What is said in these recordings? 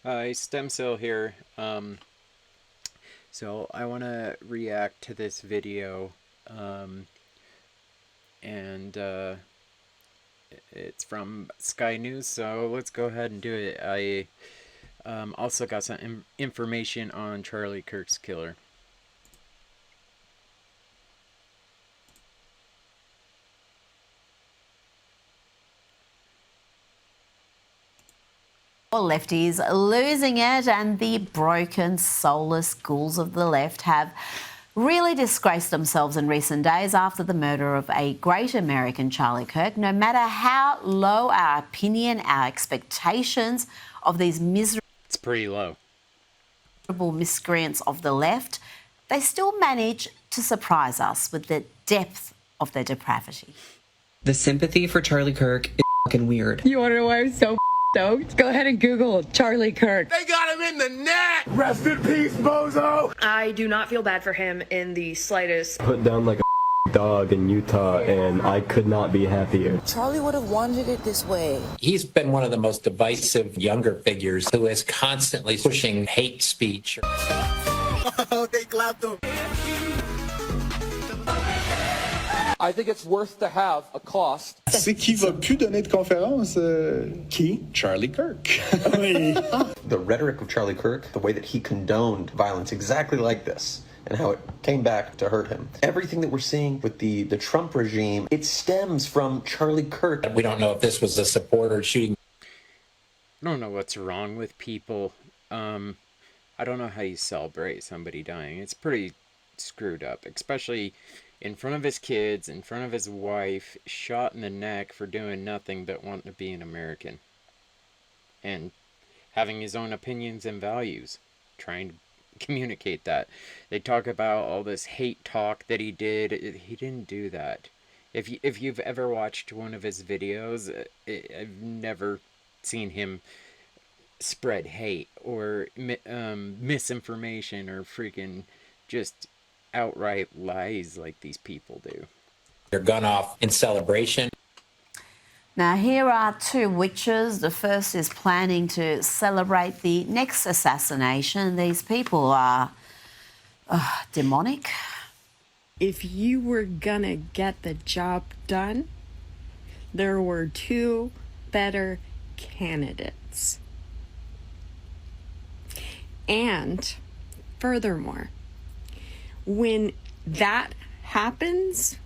Hi, Stem Cell here. So I want to react to this video, um, and it's from Sky News. So let's go ahead and do it. I also got some information on Charlie Kirk's killer. Lefties losing it, and the broken, soulless ghouls of the left have really disgraced themselves in recent days after the murder of a great American, Charlie Kirk. No matter how low our opinion, our expectations of these It's pretty low. miscreants of the left, they still manage to surprise us with the depth of their depravity. The sympathy for Charlie Kirk is fucking weird. You wanna know why I'm so stoked? Go ahead and Google Charlie Kirk. They got him in the net! Rest in peace, bozo! I do not feel bad for him in the slightest. Put down like a dog in Utah, and I could not be happier. Charlie would have wanted it this way. He's been one of the most divisive younger figures who is constantly pushing hate speech. Oh, they clapped him. I think it's worth to have a cost. C'est qui va plus donner de conférence? Qui? Charlie Kirk. The rhetoric of Charlie Kirk, the way that he condoned violence exactly like this, and how it came back to hurt him. Everything that we're seeing with the Trump regime, it stems from Charlie Kirk. We don't know if this was a supporter shooting. I don't know what's wrong with people. I don't know how you celebrate somebody dying. It's pretty screwed up, especially in front of his kids, in front of his wife, shot in the neck for doing nothing but wanting to be an American. And having his own opinions and values. Trying to communicate that. They talk about all this hate talk that he did. He didn't do that. If you've ever watched one of his videos, I've never seen him spread hate or misinformation or freaking just outright lies like these people do. Their gun off in celebration. Now, here are two witches. The first is planning to celebrate the next assassination. These people are demonic. If you were gonna get the job done, there were two better candidates. And furthermore, when that happens,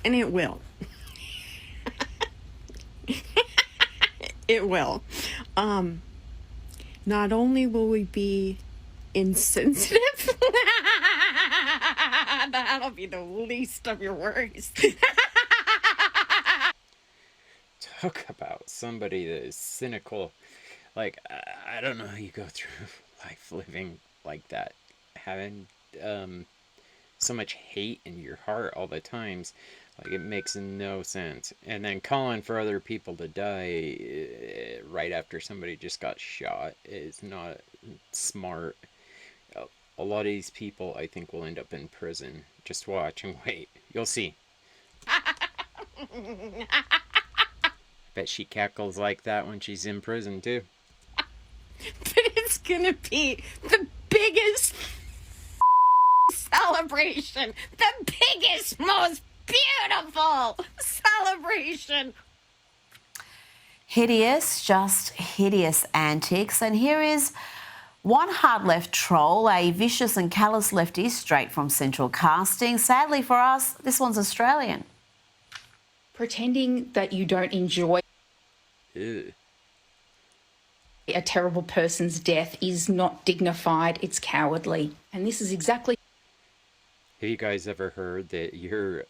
and it will, it will, not only will we be insensitive, that'll be the least of your worries. Talk about somebody that is cynical. Like, I don't know how you go through life living like that, having so much hate in your heart all the times. Like, it makes no sense. And then calling for other people to die right after somebody just got shot is not smart. A lot of these people, I think, will end up in prison. Just watch and wait. You'll see. Bet she cackles like that when she's in prison, too. But it's gonna be the biggest celebration, the biggest, most beautiful celebration. Hideous, just hideous antics. And here is one hard left troll, a vicious and callous lefty straight from Central Casting. Sadly for us, this one's Australian. Pretending that you don't enjoy Ew. a terrible person's death is not dignified, it's cowardly. And this is exactly... Have you guys ever heard that your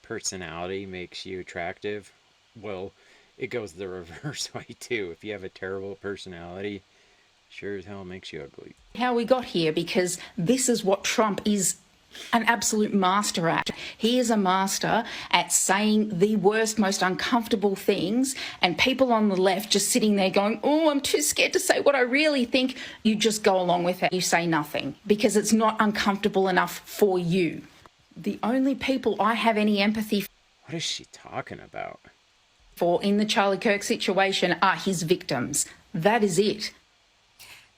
personality makes you attractive? Well, it goes the reverse way too. If you have a terrible personality, sure as hell makes you ugly. how we got here, because this is what Trump is an absolute master at. He is a master at saying the worst, most uncomfortable things, and people on the left just sitting there going, oh, I'm too scared to say what I really think. You just go along with it. You say nothing because it's not uncomfortable enough for you. The only people I have any empathy for, what is she talking about? in the Charlie Kirk situation are his victims. That is it.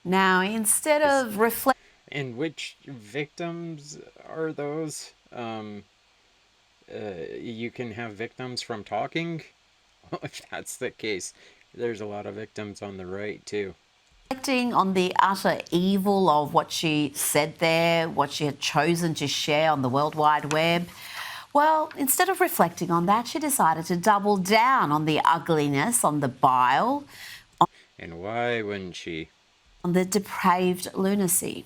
Now, instead of reflecting... And which victims are those? You can have victims from talking? Well, if that's the case, there's a lot of victims on the right, too. Reflecting on the utter evil of what she said there, what she had chosen to share on the World Wide Web, well, instead of reflecting on that, she decided to double down on the ugliness, on the bile. And why wouldn't she? On the depraved lunacy.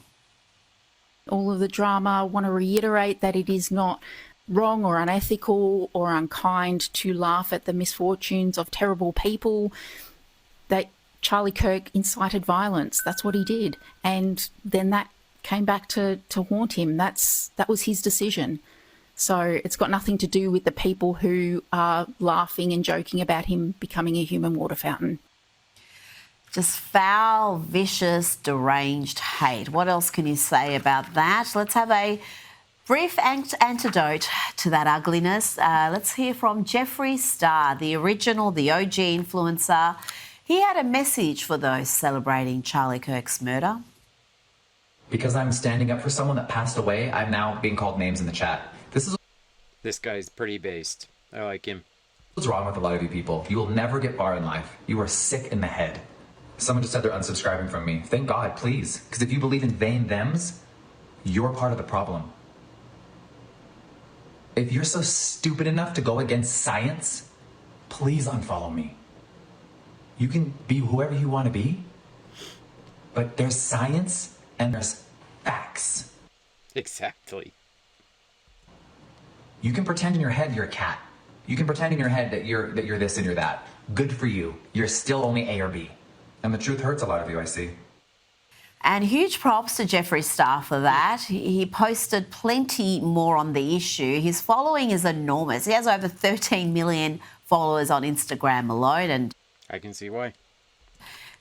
All of the drama, I want to reiterate that it is not wrong or unethical or unkind to laugh at the misfortunes of terrible people. That Charlie Kirk incited violence. That's what he did. And then that came back to haunt him. That was his decision. So it's got nothing to do with the people who are laughing and joking about him becoming a human water fountain. Just foul, vicious, deranged hate. What else can you say about that? Let's have a brief antidote to that ugliness. Let's hear from Jeffree Star, the original, the OG influencer. He had a message for those celebrating Charlie Kirk's murder. Because I'm standing up for someone that passed away, I'm now being called names in the chat. This guy's pretty based. I like him. What's wrong with a lot of you people? You will never get far in life. You are sick in the head. Someone just said they're unsubscribing from me. Thank God, please. Because if you believe in vain thems, you're part of the problem. If you're so stupid enough to go against science, please unfollow me. You can be whoever you want to be, but there's science and there's facts. Exactly. You can pretend in your head you're a cat. You can pretend in your head that you're this and you're that. Good for you. You're still only A or B. And the truth hurts a lot of you, I see. And huge props to Jeffree Star for that. He posted plenty more on the issue. His following is enormous. He has over 13 million followers on Instagram alone, and I can see why.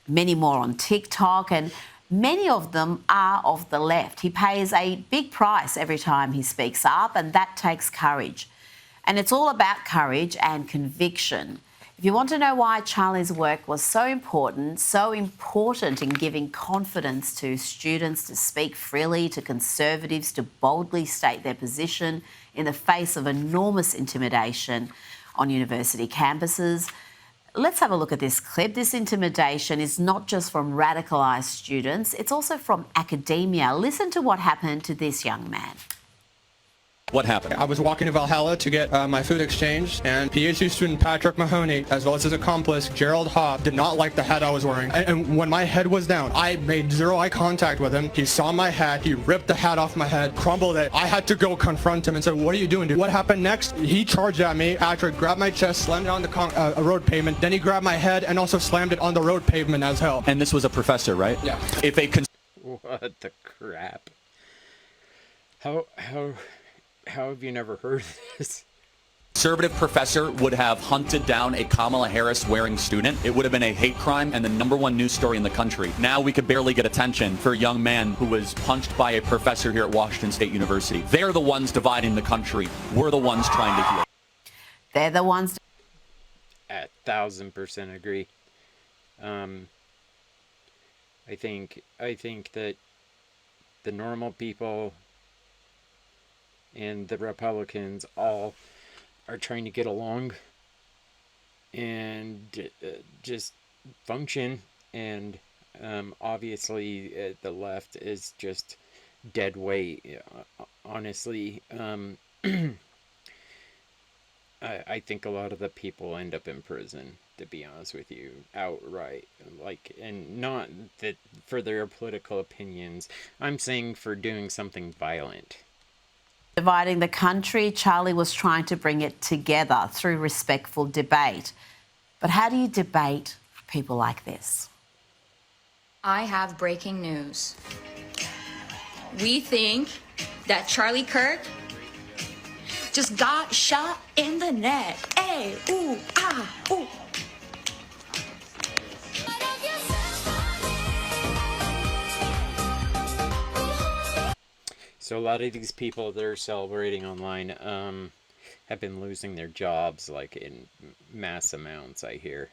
Many more on TikTok, and many of them are of the left. He pays a big price every time he speaks up, and that takes courage. And it's all about courage and conviction. If you want to know why Charlie's work was so important in giving confidence to students to speak freely, to conservatives to boldly state their position in the face of enormous intimidation on university campuses, let's have a look at this clip. This intimidation is not just from radicalised students, it's also from academia. Listen to what happened to this young man. What happened? I was walking to Valhalla to get my food exchanged, and PhD student Patrick Mahoney, as well as his accomplice Gerald Hobb, did not like the hat I was wearing. And when my head was down, I made zero eye contact with him. He saw my hat, he ripped the hat off my head, crumbled it. I had to go confront him and say, "What are you doing, dude?" What happened next? He charged at me. Patrick grabbed my chest, slammed it on the road pavement. Then he grabbed my head and also slammed it on the road pavement as well. And this was a professor, right? Yeah. If a What the crap? How have you never heard of this? conservative professor would have hunted down a Kamala Harris wearing student, it would have been a hate crime and the #1 news story in the country. Now we could barely get attention for a young man who was punched by a professor here at Washington State University. They're the ones dividing the country. We're the ones trying to heal. They're the ones. 1,000% agree. I think that the normal people and the Republicans all are trying to get along and just function, and obviously the left is just dead weight. Honestly, I think a lot of the people end up in prison, to be honest with you, outright. And not that for their political opinions. I'm saying for doing something violent. Dividing the country, Charlie was trying to bring it together through respectful debate. But how do you debate people like this? I have breaking news. We think that Charlie Kirk just got shot in the neck. Hey, ooh, ah, ooh. So a lot of these people that are celebrating online have been losing their jobs like in mass amounts, I hear,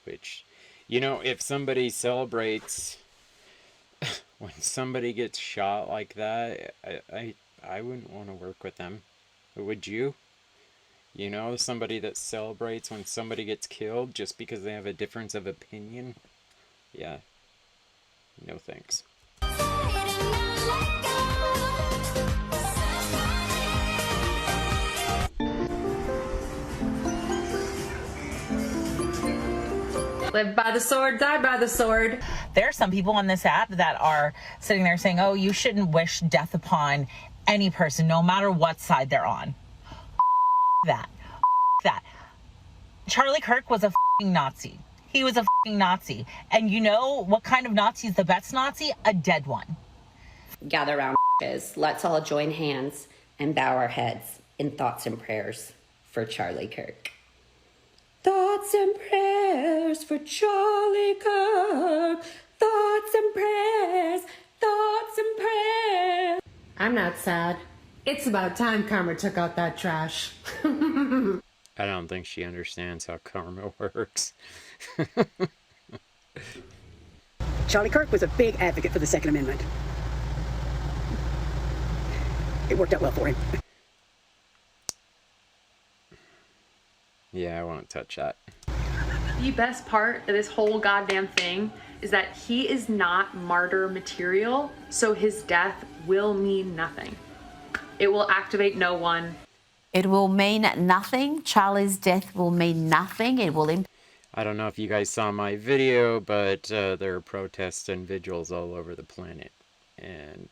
which You know, if somebody celebrates when somebody gets shot like that, I wouldn't want to work with them. Would you? You know, somebody that celebrates when somebody gets killed just because they have a difference of opinion? Yeah. No thanks. Live by the sword, die by the sword. There are some people on this app that are sitting there saying, oh, you shouldn't wish death upon any person, no matter what side they're on. That. That. Charlie Kirk was a Nazi. He was a Nazi. And you know what kind of Nazi is the best Nazi? A dead one. Gather around, let's all join hands and bow our heads in thoughts and prayers for Charlie Kirk. Thoughts and prayers for Charlie Kirk. Thoughts and prayers. Thoughts and prayers. I'm not sad. It's about time karma took out that trash. I don't think she understands how karma works. Charlie Kirk was a big advocate for the Second Amendment. It worked out well for him. Yeah, I won't touch that. The best part of this whole goddamn thing is that he is not martyr material, so his death will mean nothing. It will activate no one. It will mean nothing. Charlie's death will mean nothing. It will I don't know if you guys saw my video, but there are protests and vigils all over the planet. And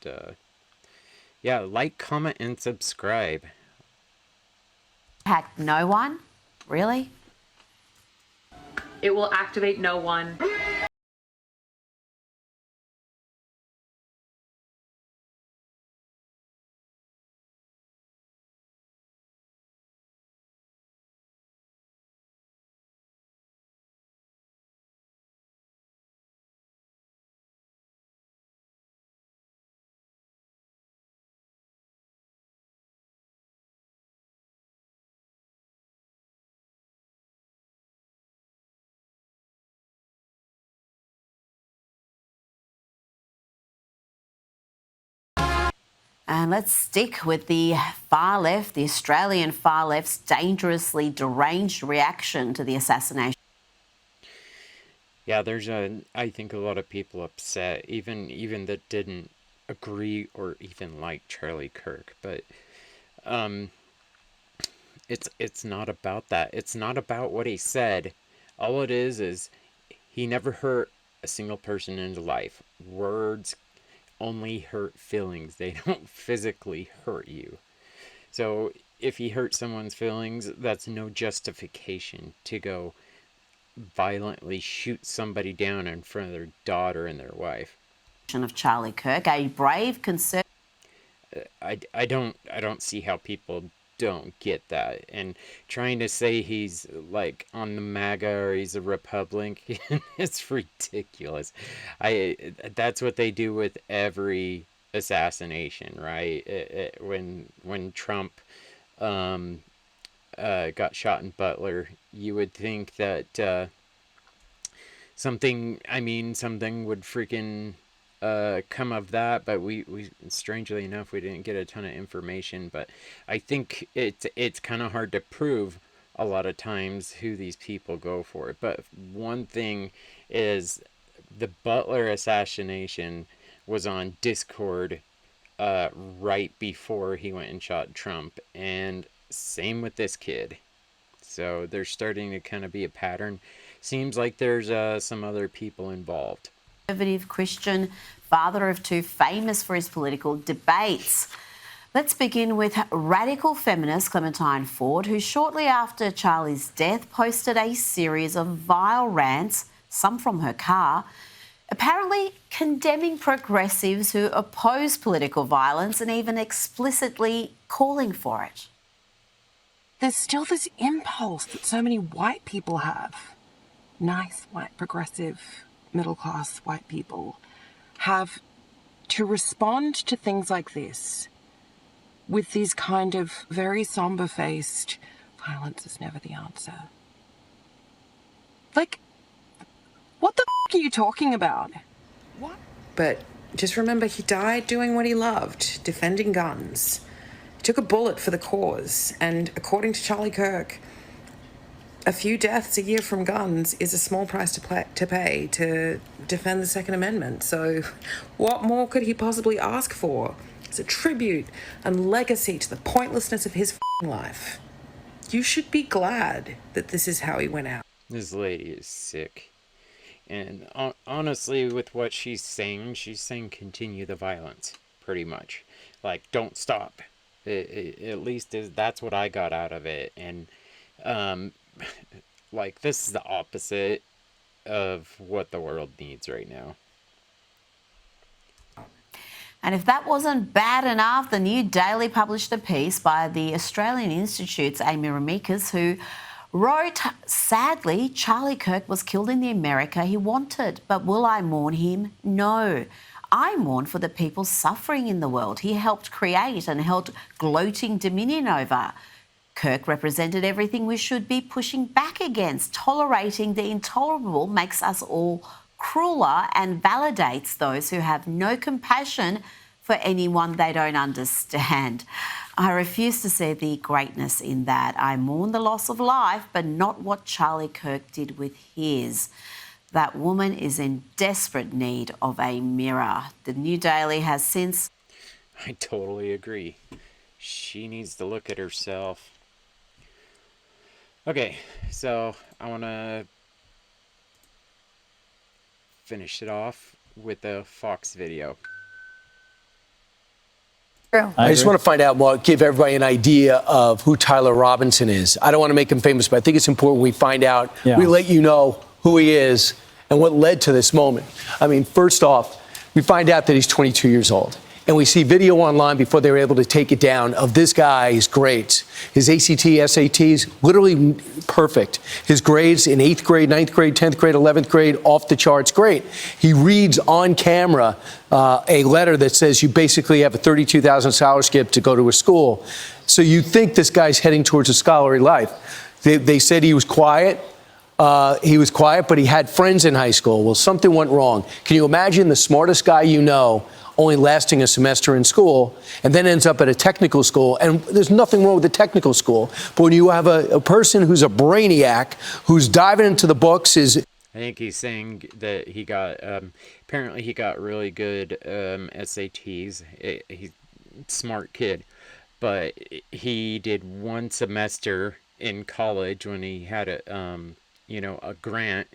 yeah, like, comment, and subscribe. impact no one. Really? It will activate no one. And let's stick with the far left, the Australian far left's dangerously deranged reaction to the assassination. Yeah, there's I think a lot of people upset, even that didn't agree or even like Charlie Kirk, but it's not about that. It's not about what he said. All it is he never hurt a single person in his life. Words only hurt feelings. They don't physically hurt you. So if he hurt someone's feelings, that's no justification to go violently shoot somebody down in front of their daughter and their wife. Of Charlie Kirk, a brave conservative. I don't see how people don't get that, and trying to say he's like on the MAGA or he's a Republican, it's ridiculous. That's what they do with every assassination, right? When Trump got shot in Butler, you would think that something would freaking come of that, but we strangely enough we didn't get a ton of information. But I think it's kind of hard to prove a lot of times who these people go for. But one thing is, the Butler assassination was on Discord right before he went and shot Trump, and same with this kid. So there's starting to kind of be a pattern. Seems like there's some other people involved. Conservative Christian, father of two, famous for his political debates. Let's begin with radical feminist Clementine Ford, who shortly after Charlie's death posted a series of vile rants, some from her car, apparently condemning progressives who oppose political violence and even explicitly calling for it. There's still this impulse that so many white people have. Nice, white, progressive, middle-class white people have to respond to things like this with these kind of very somber-faced, violence is never the answer. Like, what are you talking about? But just remember, he died doing what he loved, defending guns. He took a bullet for the cause, and according to Charlie Kirk, a few deaths a year from guns is a small price to pay to defend the Second Amendment. So what more could he possibly ask for? It's a tribute and legacy to the pointlessness of his life. You should be glad that this is how he went out. This lady is sick. And honestly, with what she's saying continue the violence, pretty much. Like, don't stop. At least that's what I got out of it. And, like, this is the opposite of what the world needs right now. And if that wasn't bad enough, the New Daily published a piece by the Australian Institute's Amy Ramikas, who wrote, sadly, Charlie Kirk was killed in the America he wanted. But will I mourn him? No. I mourn for the people suffering in the world he helped create and held gloating dominion over. Kirk represented everything we should be pushing back against. Tolerating the intolerable makes us all crueler and validates those who have no compassion for anyone they don't understand. I refuse to see the greatness in that. I mourn the loss of life, but not what Charlie Kirk did with his. That woman is in desperate need of a mirror. The New Daily has since... I totally agree. She needs to look at herself. Okay, so I want to finish it off with the Fox video. I just want to find out more, give everybody an idea of who Tyler Robinson is. I don't want to make him famous, but I think it's important we find out, we let you know who he is and what led to this moment. I mean, first off, we find out that he's 22 years old. And we see video online before they were able to take it down of this guy's grades. His ACT, SATs, literally perfect. His grades in 8th grade, 9th grade, 10th grade, 11th grade, off the charts great. He reads on camera a letter that says you basically have a $32,000 scholarship to go to a school. So you think this guy's heading towards a scholarly life. They said he was quiet. But he had friends in high school. Well, something went wrong. Can you imagine the smartest guy you know only lasting a semester in school and then ends up at a technical school? And there's nothing wrong with the technical school. But when you have a person who's a brainiac, who's diving into the books, I think he's saying that he got, apparently he got really good SATs. He's a smart kid. But he did one semester in college when he had a grant,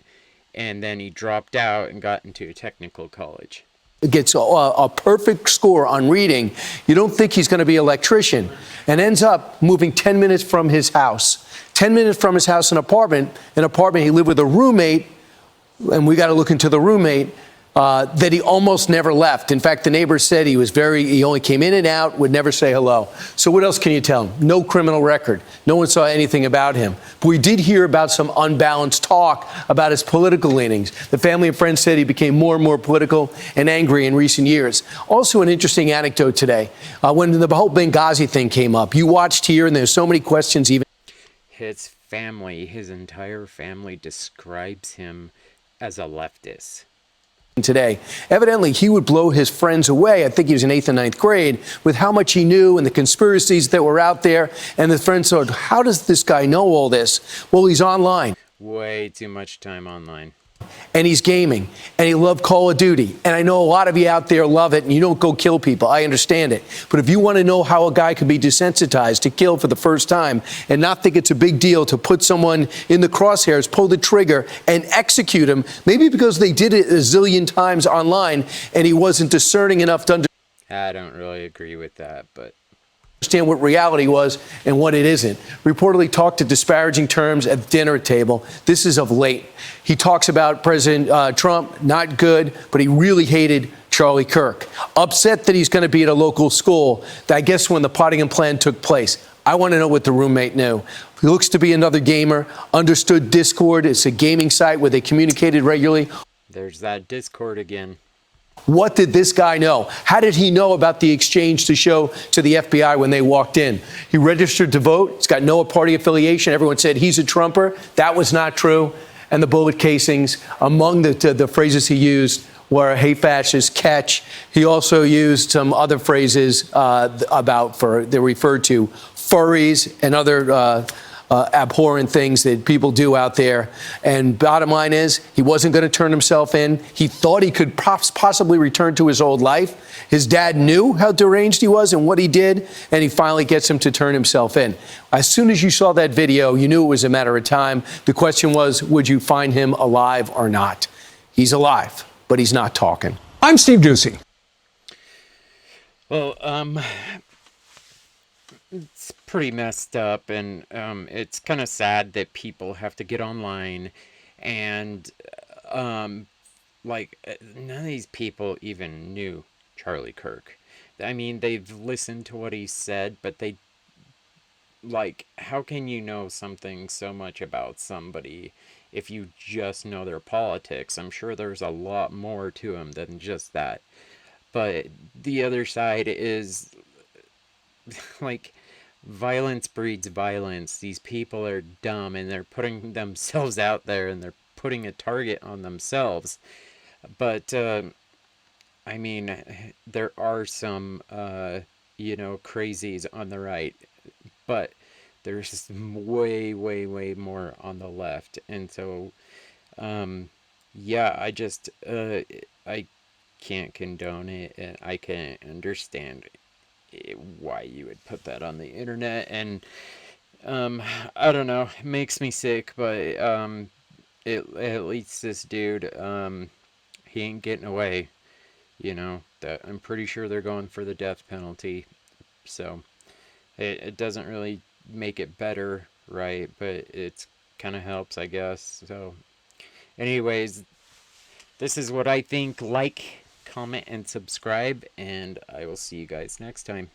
and then he dropped out and got into a technical college. Gets a perfect score on reading. You don't think he's going to be an electrician, and ends up moving 10 minutes from his house. 10 minutes from his house, an apartment. He lived with a roommate, and we got to look into the roommate, that he almost never left. In fact, the neighbors said he only came in and out, would never say hello. So what else can you tell him? No criminal record. No one saw anything about him. But we did hear about some unbalanced talk about his political leanings. The family and friends said he became more and more political and angry in recent years. Also, an interesting anecdote today. When the whole Benghazi thing came up, you watched here, and there's so many questions even. His family, his entire family describes him as a leftist. Today, evidently, he would blow his friends away. I think he was in 8th and 9th grade with how much he knew and the conspiracies that were out there. And the friends thought, how does this guy know all this? Well, he's online. Way too much time online. And he's gaming, and he loved Call of Duty. And I know a lot of you out there love it, and you don't go kill people. I understand it. But if you want to know how a guy can be desensitized to kill for the first time and not think it's a big deal to put someone in the crosshairs, pull the trigger, and execute him, maybe because they did it a zillion times online, and he wasn't discerning enough to understand. I don't really agree with that, but understand what reality was and what it isn't. Reportedly talked to disparaging terms at the dinner table. This is of late. He talks about President Trump, not good, but he really hated Charlie Kirk. Upset that he's going to be at a local school, I guess when the Pottingham plan took place. I want to know what the roommate knew. He looks to be another gamer, understood Discord. It's a gaming site where they communicated regularly. There's that Discord again. What did this guy know? How did he know about the exchange to show to the FBI when they walked in? He registered to vote. He's got no party affiliation. Everyone said he's a Trumper. That was not true. and the bullet casings. Among the phrases he used were "hey fascist, catch." He also used some other phrases they referred to furries and other abhorrent things that people do out there. And bottom line is, he wasn't going to turn himself in. He thought he could possibly return to his old life. His dad knew how deranged he was and what he did, and he finally gets him to turn himself in. As soon as you saw that video, you knew it was a matter of time. The question was, would you find him alive or not? He's alive, but he's not talking. I'm Steve Ducey. Well, it's pretty messed up, and it's kind of sad that people have to get online and like none of these people even knew Charlie Kirk. I mean, they've listened to what he said, but they, like, how can you know something so much about somebody if you just know their politics? I'm sure there's a lot more to him than just that. But the other side is, like, violence breeds violence. These people are dumb, and they're putting themselves out there, and they're putting a target on themselves. But, I mean, there are some, crazies on the right, but there's way, way, way more on the left. And so, yeah, I can't condone it, and I can't understand why you would put that on the internet. And I don't know, it makes me sick, but at least this dude, he ain't getting away. That I'm pretty sure they're going for the death penalty. So it doesn't really make it better, right? But it's kind of helps, I guess. So anyways, this is what I think. Like, comment, and subscribe, and I will see you guys next time.